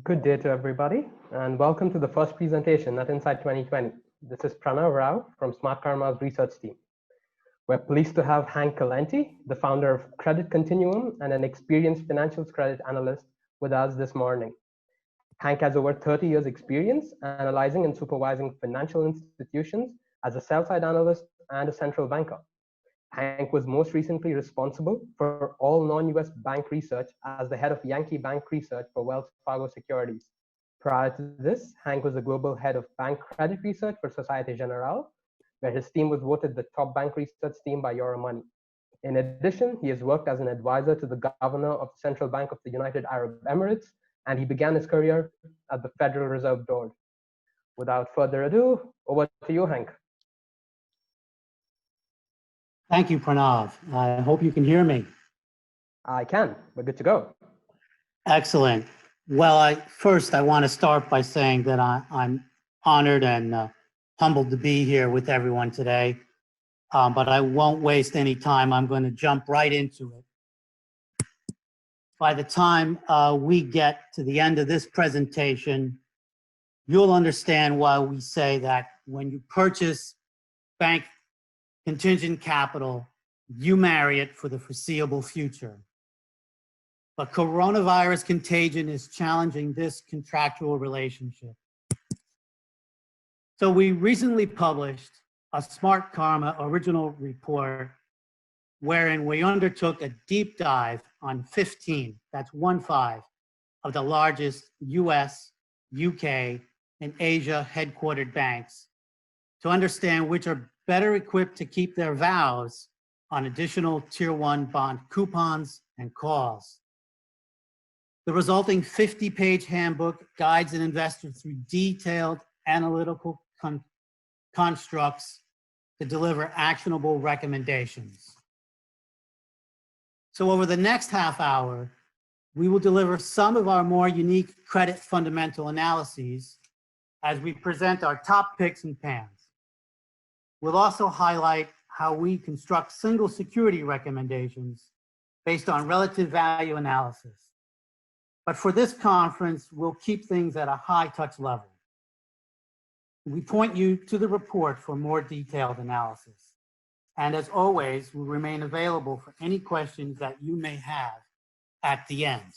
Good day to everybody, and welcome to the first presentation at Insight 2020. This is Pranav Rao from Smartkarma's research team. We're pleased to have Hank Calenti, the founder of Credit Continuum and an experienced Financials Credit Analyst, with us this morning. Hank has over 30 years experience analyzing and supervising financial institutions as a sell-side analyst and a central banker. Hank was most recently responsible for all non-US bank research as the head of Yankee Bank Research for Wells Fargo Securities. Prior to this, Hank was the global head of bank credit research for Societe Generale, where his team was voted the top bank research team by Euromoney. In addition, he has worked as an advisor to the governor of the Central Bank of the United Arab Emirates, and he began his career at the Federal Reserve Board. Without further ado, over to you, Hank. Thank you, Pranav. I hope you can hear me. I can. We're good to go. Excellent. Well, first I want to start by saying that I'm honored and humbled to be here with everyone today, but I won't waste any time. I'm going to jump right into it. By the time we get to the end of this presentation, you'll understand why we say that when you purchase bank-contingent capital, you marry it for the foreseeable future. But coronavirus contagion is challenging this contractual relationship. So we recently published a Smartkarma original report wherein we undertook a deep dive on 15, that's 15, of the largest US, UK, and Asia headquartered banks to understand which are better equipped to keep their vows on additional Tier 1 bond coupons and calls. The resulting 50-page handbook guides an investor through detailed analytical constructs to deliver actionable recommendations. So over the next half hour, we will deliver some of our more unique credit fundamental analyses as we present our top picks and pans. We'll also highlight how we construct single security recommendations based on relative value analysis. But for this conference, we'll keep things at a high touch level. We point you to the report for more detailed analysis. And as always, we'll remain available for any questions that you may have at the end.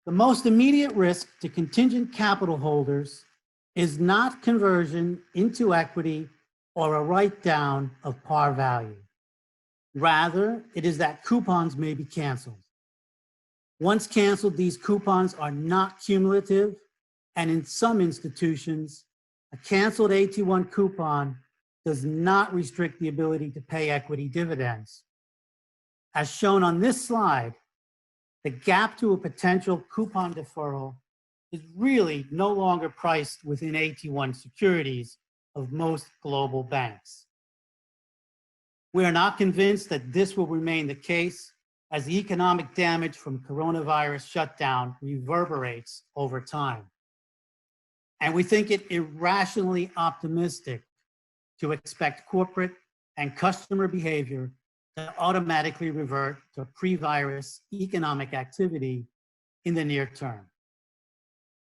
The most immediate risk to contingent capital holders is not conversion into equity or a write-down of par value. Rather, it is that coupons may be canceled. Once canceled, these coupons are not cumulative, and in some institutions, a canceled AT1 coupon does not restrict the ability to pay equity dividends. As shown on this slide, the gap to a potential coupon deferral is really no longer priced within AT1 securities of most global banks. We are not convinced that this will remain the case as the economic damage from coronavirus shutdown reverberates over time. And we think it irrationally optimistic to expect corporate and customer behavior to automatically revert to pre-virus economic activity in the near term.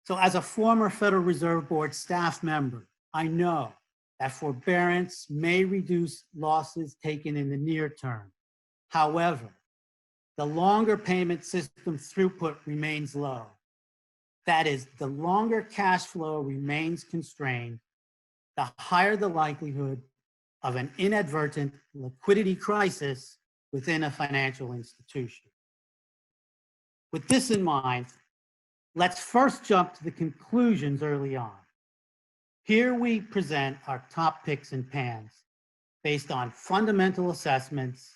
So as a former Federal Reserve Board staff member, I know that forbearance may reduce losses taken in the near term. However, the longer payment system throughput remains low. That is, the longer cash flow remains constrained, the higher the likelihood of an inadvertent liquidity crisis within a financial institution. With this in mind, let's first jump to the conclusions early on. Here we present our top picks and pans based on fundamental assessments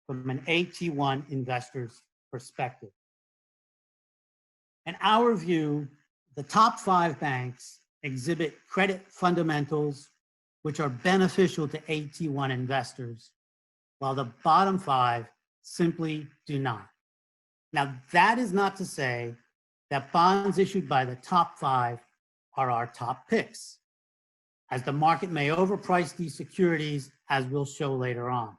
from an AT1 investor's perspective. In our view, the top 5 banks exhibit credit fundamentals which are beneficial to AT1 investors, while the bottom 5 simply do not. Now, that is not to say that bonds issued by the top 5 are our top picks, as the market may overprice these securities, as we'll show later on.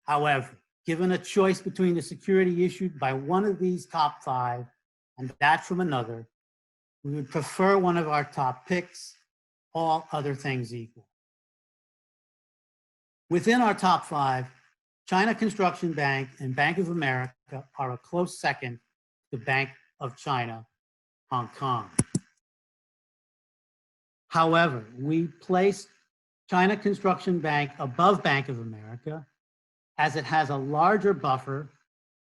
However, given a choice between a security issued by one of these top 5 and that from another, we would prefer one of our top picks, all other things equal. Within our top 5, China Construction Bank and Bank of America are a close second to Bank of China, Hong Kong. However, we place China Construction Bank above Bank of America as it has a larger buffer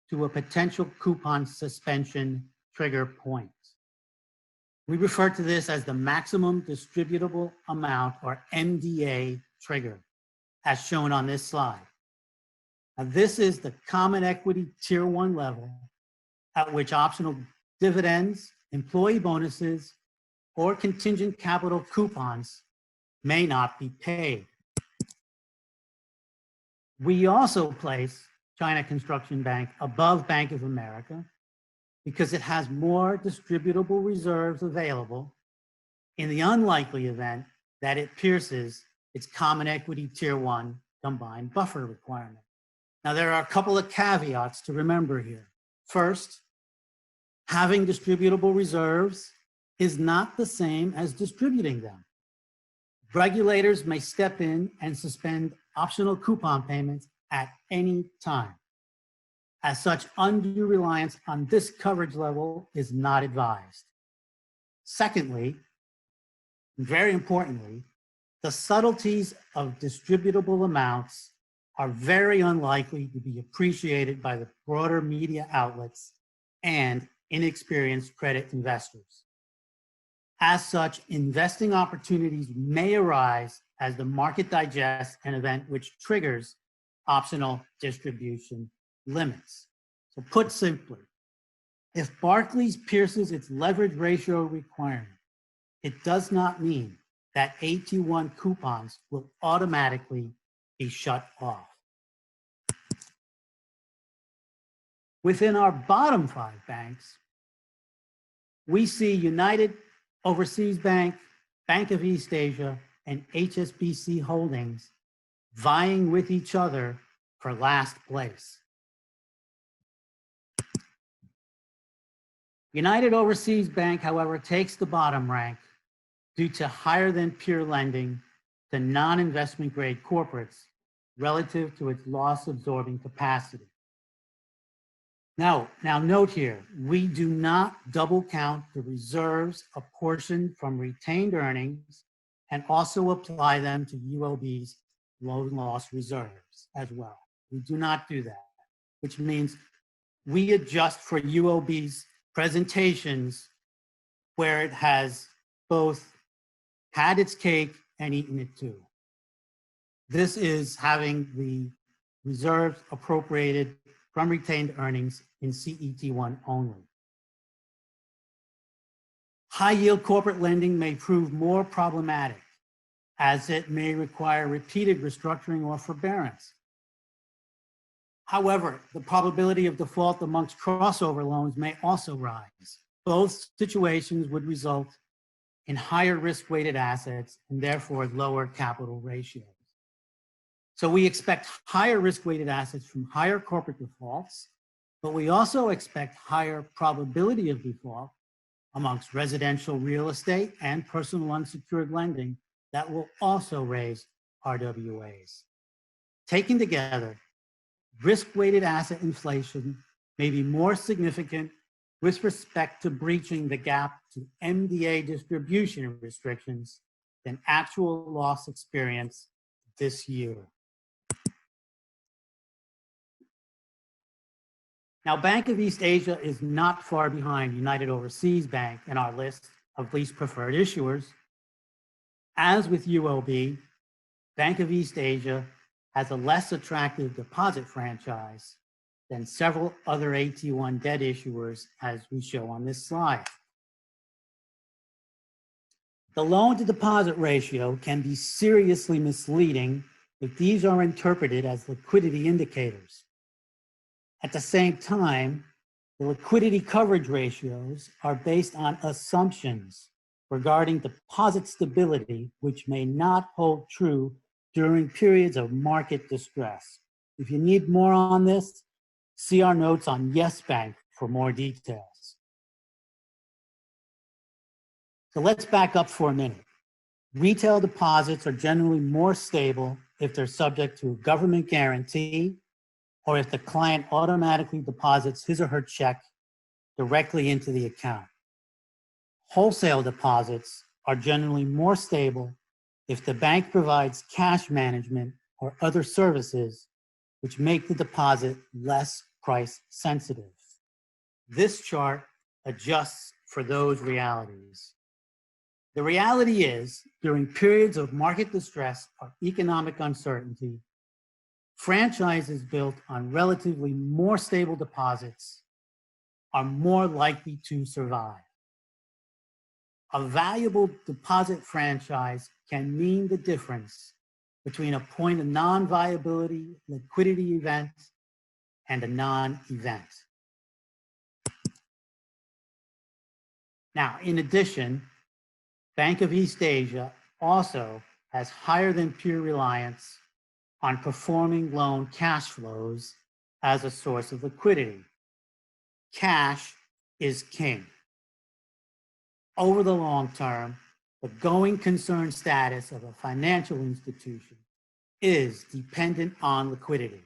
to a potential coupon suspension trigger point. We refer to this as the maximum distributable amount, or MDA trigger, as shown on this slide. Now, this is the common equity tier 1 level at which optional dividends, employee bonuses, or contingent capital coupons may not be paid. We also place China Construction Bank above Bank of America because it has more distributable reserves available in the unlikely event that it pierces its common equity tier 1 combined buffer requirement. Now, there are a couple of caveats to remember here. First, having distributable reserves is not the same as distributing them. Regulators may step in and suspend optional coupon payments at any time. As such, undue reliance on this coverage level is not advised. Secondly, and very importantly, the subtleties of distributable amounts are very unlikely to be appreciated by the broader media outlets and inexperienced credit investors. As such, investing opportunities may arise as the market digests an event which triggers optional distribution limits. So put simply, if Barclays pierces its leverage ratio requirement, it does not mean that AT1 coupons will automatically be shut off. Within our bottom 5 banks, we see United Overseas Bank, Bank of East Asia, and Hsbc Holdings vying with each other for last place. United Overseas Bank, however, takes the bottom rank due to higher than peer lending to non-investment grade corporates relative to its loss absorbing capacity. Now note here, we do not double count the reserves apportioned from retained earnings and also apply them to UOB's loan loss reserves as well. We do not do that, which means we adjust for UOB's presentations where it has both had its cake and eaten it too. This is having the reserves appropriated from retained earnings in CET1 only. High yield corporate lending may prove more problematic as it may require repeated restructuring or forbearance. However, the probability of default amongst crossover loans may also rise. Both situations would result in higher risk-weighted assets and therefore lower capital ratios. So we expect higher risk-weighted assets from higher corporate defaults, but we also expect higher probability of default amongst residential real estate and personal unsecured lending that will also raise RWAs. Taken together, risk-weighted asset inflation may be more significant with respect to breaching the gap to MDA distribution restrictions than actual loss experience this year. Now, Bank of East Asia is not far behind United Overseas Bank in our list of least preferred issuers. As with UOB, Bank of East Asia has a less attractive deposit franchise than several other AT1 debt issuers, as we show on this slide. The loan to deposit ratio can be seriously misleading if these are interpreted as liquidity indicators. At the same time, the liquidity coverage ratios are based on assumptions regarding deposit stability, which may not hold true during periods of market distress. If you need more on this, see our notes on Yes Bank for more details. So let's back up for a minute. Retail deposits are generally more stable if they're subject to a government guarantee or if the client automatically deposits his or her check directly into the account. Wholesale deposits are generally more stable if the bank provides cash management or other services which make the deposit less price sensitive. This chart adjusts for those realities. The reality is, during periods of market distress or economic uncertainty, franchises built on relatively more stable deposits are more likely to survive. A valuable deposit franchise can mean the difference between a point of non-viability liquidity event and a non-event. Now, in addition, Bank of East Asia also has higher than peer reliance on performing loan cash flows as a source of liquidity. Cash is king. Over the long term, the going concern status of a financial institution is dependent on liquidity.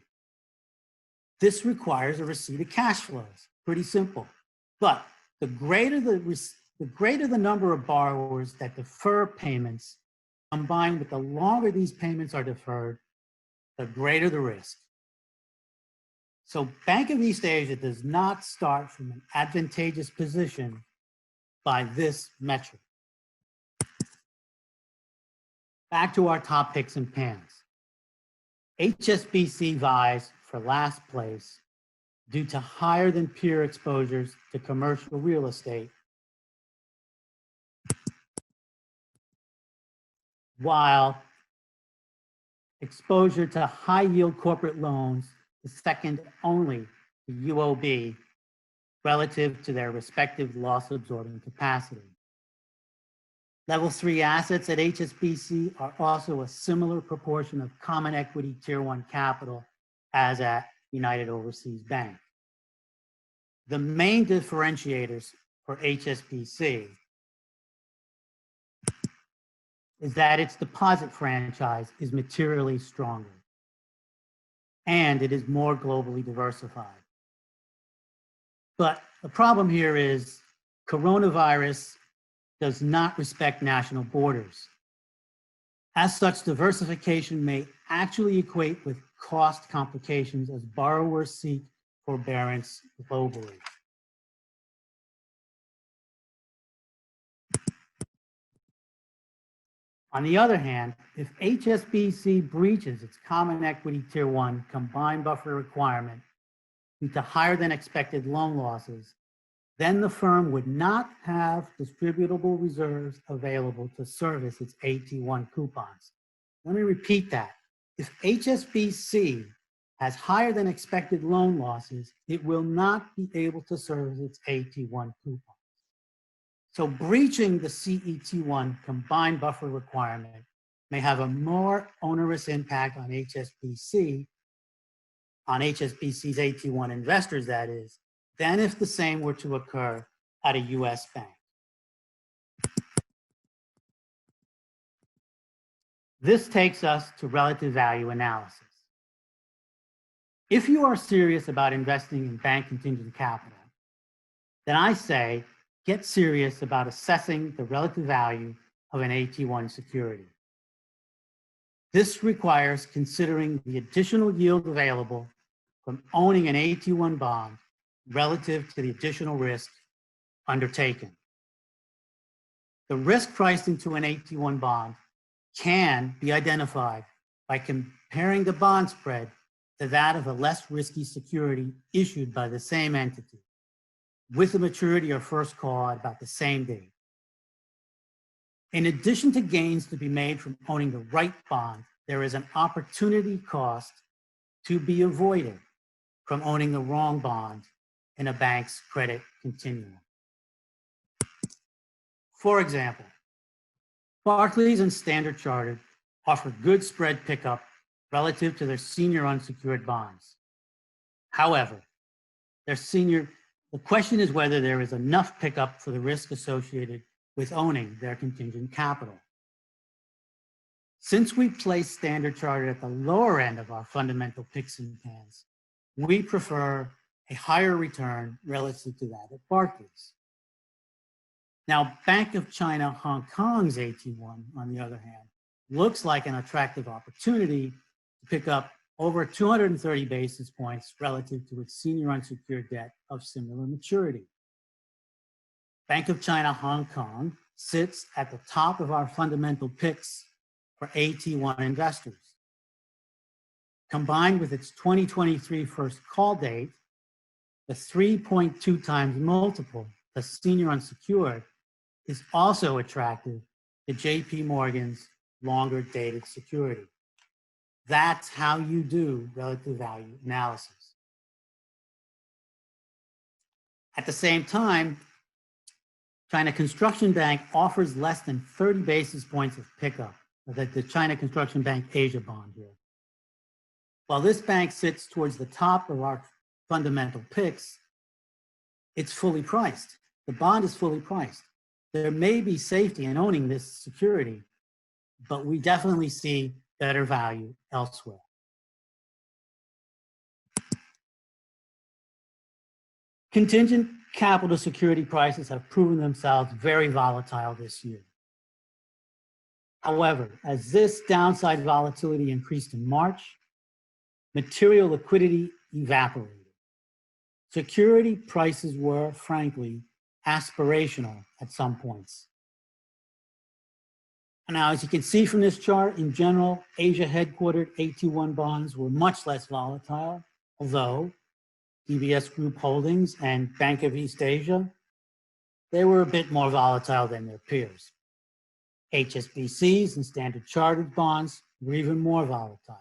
This requires a receipt of cash flows, pretty simple. But the greater the number of borrowers that defer payments, combined with the longer these payments are deferred, the greater the risk. So Bank of East Asia does not start from an advantageous position by this metric. Back to our top picks and pans. HSBC vies for last place due to higher than peer exposures to commercial real estate, while exposure to high yield corporate loans is second only to UOB relative to their respective loss absorbing capacity. Level 3 assets at HSBC are also a similar proportion of common equity tier 1 capital as at United Overseas Bank. The main differentiators for HSBC is that its deposit franchise is materially stronger and it is more globally diversified. But the problem here is coronavirus does not respect national borders. As such, diversification may actually equate with cost complications as borrowers seek forbearance globally. On the other hand, if HSBC breaches its common equity tier 1 combined buffer requirement due to higher than expected loan losses, then the firm would not have distributable reserves available to service its AT1 coupons. Let me repeat that. If HSBC has higher than expected loan losses, it will not be able to service its AT1 coupons. So breaching the CET1 combined buffer requirement may have a more onerous impact on HSBC's AT1 investors, that is, than if the same were to occur at a US bank. This takes us to relative value analysis. If you are serious about investing in bank contingent capital, then I say get serious about assessing the relative value of an AT1 security. This requires considering the additional yield available from owning an AT1 bond relative to the additional risk undertaken. The risk priced into an AT1 bond can be identified by comparing the bond spread to that of a less risky security issued by the same entity, with a maturity or first call at about the same date. In addition to gains to be made from owning the right bond, there is an opportunity cost to be avoided from owning the wrong bond in a bank's credit continuum. For example, Barclays and Standard Chartered offer good spread pickup relative to their senior unsecured bonds. However, the question is whether there is enough pickup for the risk associated with owning their contingent capital. Since we place Standard Chartered at the lower end of our fundamental picks and pans, we prefer a higher return relative to that at Barclays. Now, Bank of China Hong Kong's AT1, on the other hand, looks like an attractive opportunity to pick up over 230 basis points relative to its senior unsecured debt of similar maturity. Bank of China Hong Kong sits at the top of our fundamental picks for AT1 investors. Combined with its 2023 first call date, the 3.2 times multiple, the senior unsecured, is also attractive to JP Morgan's longer dated security. That's how you do relative value analysis. At the same time, China Construction Bank offers less than 30 basis points of pickup, the China Construction Bank Asia bond here. While this bank sits towards the top of our fundamental picks, it's fully priced. The bond is fully priced. There may be safety in owning this security, but we definitely see better value elsewhere. Contingent capital security prices have proven themselves very volatile this year. However, as this downside volatility increased in March, material liquidity evaporated. Security prices were, frankly, aspirational at some points. Now, as you can see from this chart, in general, Asia-headquartered AT1 bonds were much less volatile, although DBS Group Holdings and Bank of East Asia, they were a bit more volatile than their peers. HSBCs and Standard Chartered bonds were even more volatile.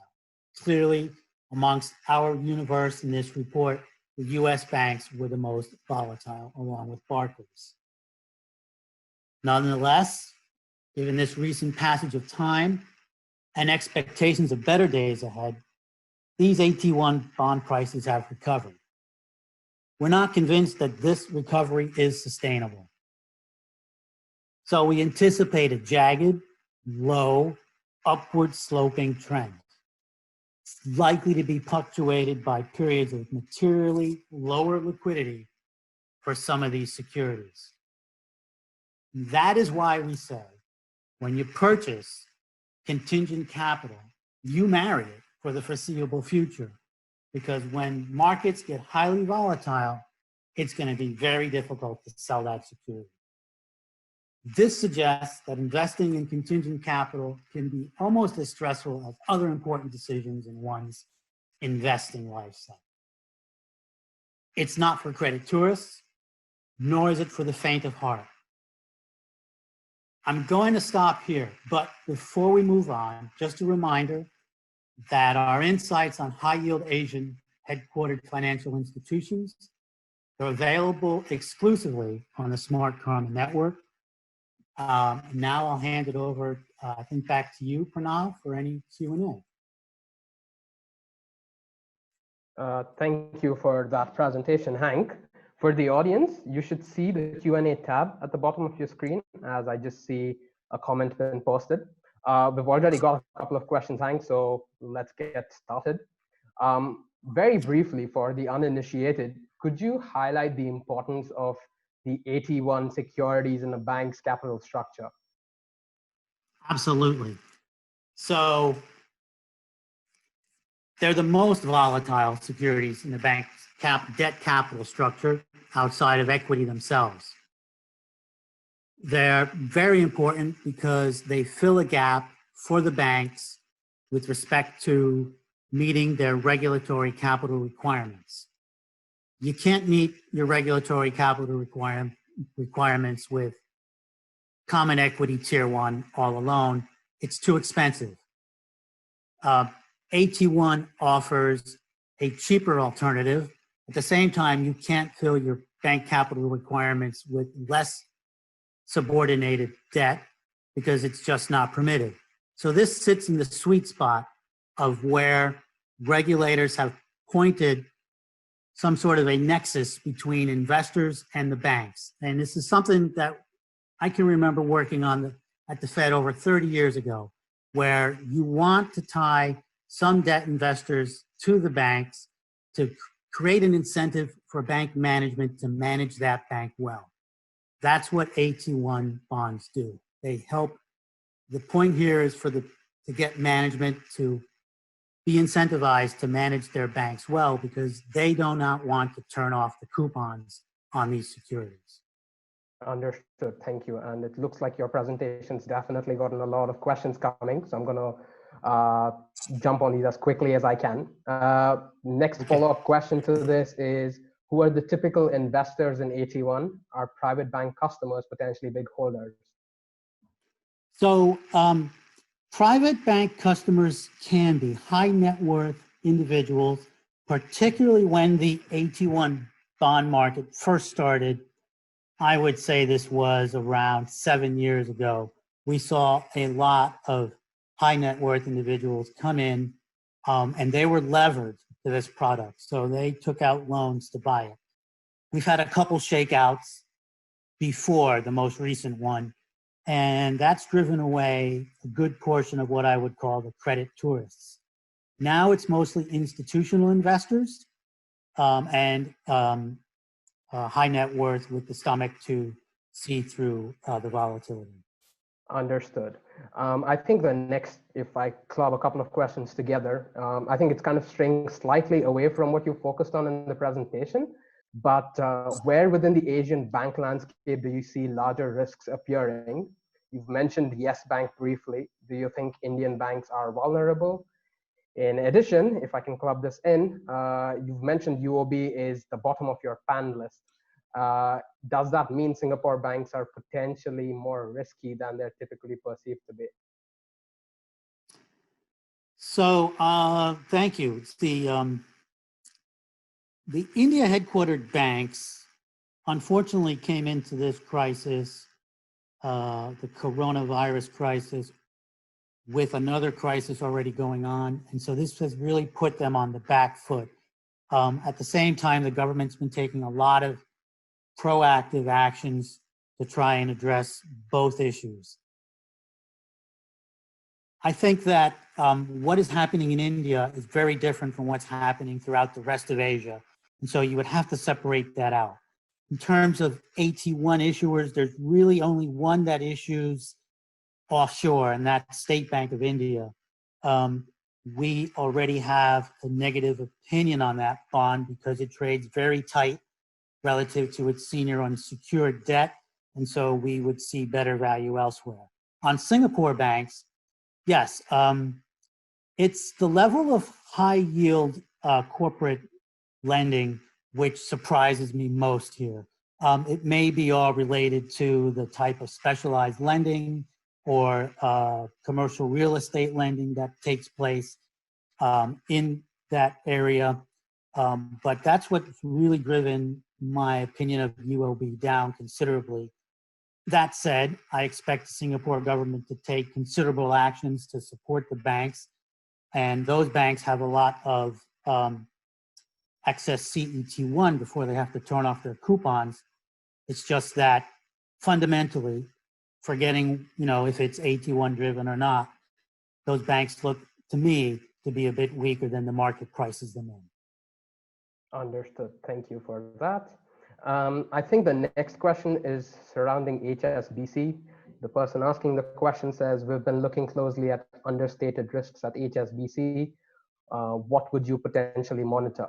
Clearly, amongst our universe in this report, the US banks were the most volatile, along with Barclays. Nonetheless, given this recent passage of time and expectations of better days ahead, these AT1 bond prices have recovered. We're not convinced that this recovery is sustainable. So we anticipate a jagged, low, upward sloping trend. It's likely to be punctuated by periods of materially lower liquidity for some of these securities. That is why we say, when you purchase contingent capital, you marry it for the foreseeable future, because when markets get highly volatile, it's going to be very difficult to sell that security. This suggests that investing in contingent capital can be almost as stressful as other important decisions in one's investing lifestyle. It's not for credit tourists, nor is it for the faint of heart. I'm going to stop here, but before we move on, just a reminder that our insights on high-yield Asian headquartered financial institutions are available exclusively on the Smartkarma network. Now I'll hand it over, I think, back to you, Pranav, for any Q&A. Thank you for that presentation, Hank. For the audience, you should see the Q&A tab at the bottom of your screen, as I just see a comment been posted. We've already got a couple of questions, Hank, so let's get started. Very briefly, for the uninitiated, could you highlight the importance of the AT1 securities in a bank's capital structure? Absolutely. So they're the most volatile securities in the bank's debt capital structure outside of equity themselves. They're very important because they fill a gap for the banks with respect to meeting their regulatory capital requirements. You can't meet your regulatory capital requirements with common equity tier 1 all alone. It's too expensive. AT1 offers a cheaper alternative. At the same time, you can't fill your bank capital requirements with less subordinated debt because it's just not permitted. So this sits in the sweet spot of where regulators have pointed some sort of a nexus between investors and the banks. And this is something that I can remember working on at the Fed over 30 years ago, where you want to tie some debt investors to the banks to create an incentive for bank management to manage that bank well. That's what AT1 bonds do. They help. The point here is to get management to be incentivized to manage their banks well, because they do not want to turn off the coupons on these securities. Understood. Thank you. And it looks like your presentation's definitely gotten a lot of questions coming. So I'm going to jump on these as quickly as I can. Next follow-up question to this is, who are the typical investors in AT1? Are private bank customers potentially big holders? So private bank customers can be high net worth individuals, particularly when the AT1 bond market first started. I would say this was around 7 years ago. We saw a lot of high net worth individuals come in, and they were levered to this product. So they took out loans to buy it. We've had a couple shakeouts before the most recent one, and that's driven away a good portion of what I would call the credit tourists. Now it's mostly institutional investors and high net worth with the stomach to see through the volatility. Understood. I think the next, if I club a couple of questions together, I think it's kind of straying slightly away from what you focused on in the presentation, but where within the Asian bank landscape do you see larger risks appearing? You've mentioned Yes Bank briefly. Do you think Indian banks are vulnerable? In addition, if I can club this in, you've mentioned UOB is the bottom of your pan list. Does that mean Singapore banks are potentially more risky than they're typically perceived to be? So thank you. The India headquartered banks unfortunately came into this crisis, the coronavirus crisis, with another crisis already going on. And so this has really put them on the back foot. At the same time, the government's been taking a lot of proactive actions to try and address both issues. I think that what is happening in India is very different from what's happening throughout the rest of Asia. And so you would have to separate that out. In terms of AT1 issuers, there's really only one that issues offshore, and that's State Bank of India. We already have a negative opinion on that bond because it trades very tight relative to its senior unsecured debt, and so we would see better value elsewhere. On Singapore banks, yes, it's the level of high yield corporate lending which surprises me most here. It may be all related to the type of specialized lending or commercial real estate lending that takes place in that area. But that's what's really driven my opinion of UOB down considerably. That said, I expect the Singapore government to take considerable actions to support the banks. And those banks have a lot of excess CET1 before they have to turn off their coupons. It's just that fundamentally, forgetting, if it's AT1 driven or not, those banks look to me to be a bit weaker than the market prices them in. Understood. Thank you for that. I think the next question is surrounding HSBC. The person asking the question says, we've been looking closely at understated risks at HSBC. What would you potentially monitor?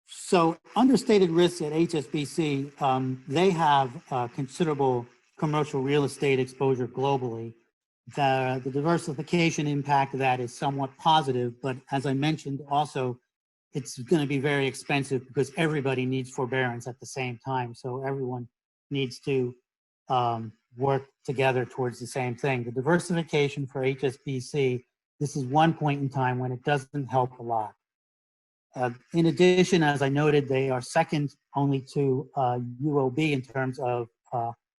So understated risks at HSBC, they have considerable commercial real estate exposure globally. The diversification impact of that is somewhat positive, but as I mentioned also, it's going to be very expensive because everybody needs forbearance at the same time. So everyone needs to work together towards the same thing. The diversification for HSBC, this is one point in time when it doesn't help a lot. In addition, as I noted, they are second only to UOB in terms of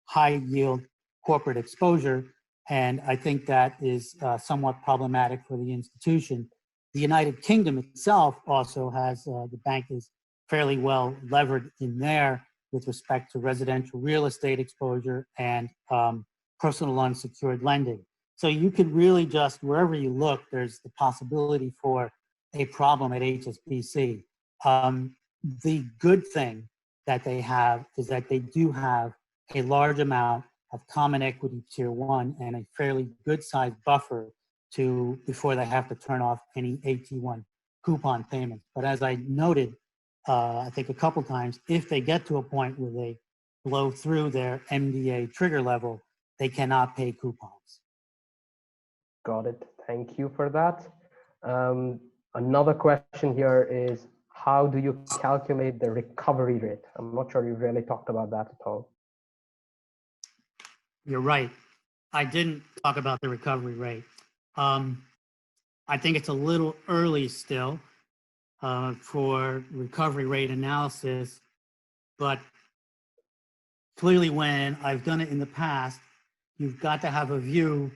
high yield corporate exposure. And I think that is somewhat problematic for the institution. The United Kingdom itself also has, the bank is fairly well levered in there with respect to residential real estate exposure and personal unsecured lending. So you could really just, wherever you look, there's the possibility for a problem at HSBC. The good thing that they have is that they do have a large amount of common equity tier 1 and a fairly good sized buffer before they have to turn off any AT1 coupon payments. But as I noted, I think a couple times, if they get to a point where they blow through their MDA trigger level, they cannot pay coupons. Got it. Thank you for that. Another question here is, how do you calculate the recovery rate? I'm not sure you really talked about that at all. You're right. I didn't talk about the recovery rate. I think it's a little early still for recovery rate analysis, but clearly when I've done it in the past, you've got to have a view.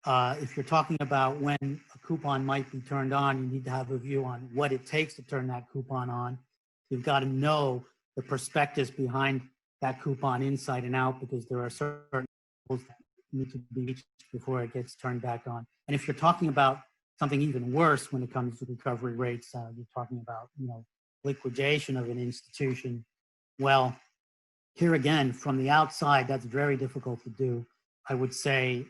If you're talking about when a coupon might be turned on, you need to have a view on what it takes to turn that coupon on. You've got to know the prospectus behind that coupon inside and out, because there are certain rules that need to be reached before it gets turned back on. And if you're talking about something even worse when it comes to recovery rates, you're talking about, liquidation of an institution. Well, here again, from the outside, that's very difficult to do. I would say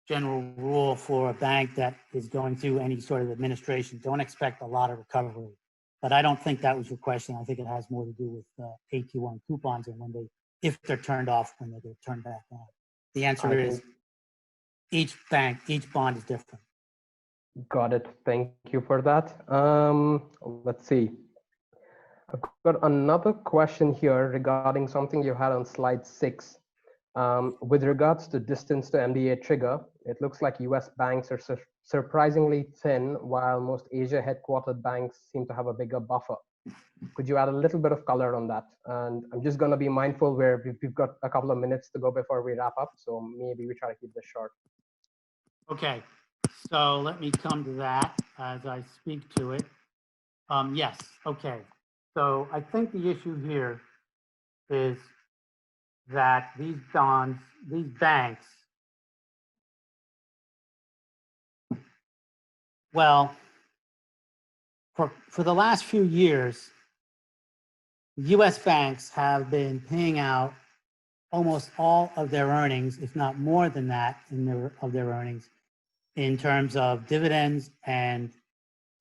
general rule for a bank that is going through any sort of administration, don't expect a lot of recovery. But I don't think that was your question. I think it has more to do with AT1 coupons and if they're turned off, when they get turned back on. The answer is each bank, each bond is different. Got it. Thank you for that. Let's see. I've got another question here regarding something you had on slide 6. With regards to distance to MDA trigger, it looks like US banks are surprisingly thin, while most Asia headquartered banks seem to have a bigger buffer. Could you add a little bit of color on that? And I'm just going to be mindful where we've got a couple of minutes to go before we wrap up, so maybe we try to keep this short. Okay, so let me come to that as I speak to it. Yes, okay. So I think the issue here is that these bonds, these banks, well, for the last few years, US banks have been paying out almost all of their earnings, if not more than that, of their earnings, in terms of dividends and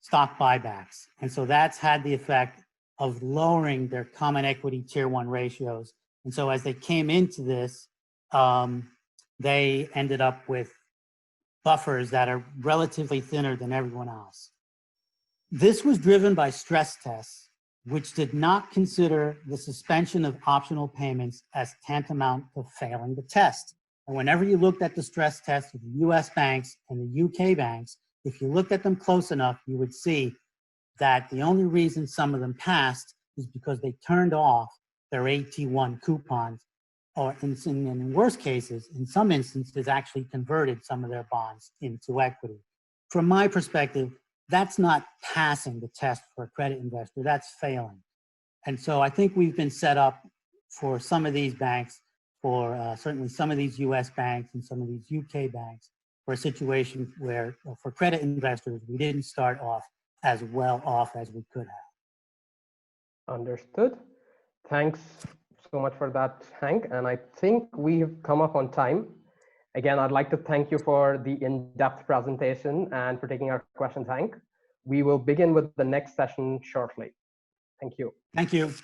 stock buybacks. And so that's had the effect of lowering their common equity tier 1 ratios. And so as they came into this, they ended up with buffers that are relatively thinner than everyone else. This was driven by stress tests, which did not consider the suspension of optional payments as tantamount to failing the test. And whenever you looked at the stress tests of the US banks and the UK banks, if you looked at them close enough, you would see that the only reason some of them passed is because they turned off their AT1 coupons, or in worst cases, in some instances, actually converted some of their bonds into equity. From my perspective, that's not passing the test for a credit investor, that's failing. And so I think we've been set up for some of these banks, for certainly some of these US banks and some of these UK banks, for a situation where for credit investors, we didn't start off as well off as we could have. Understood. Thanks so much for that, Hank. And I think we've come up on time. Again, I'd like to thank you for the in-depth presentation and for taking our questions, Hank. We will begin with the next session shortly. Thank you. Thank you.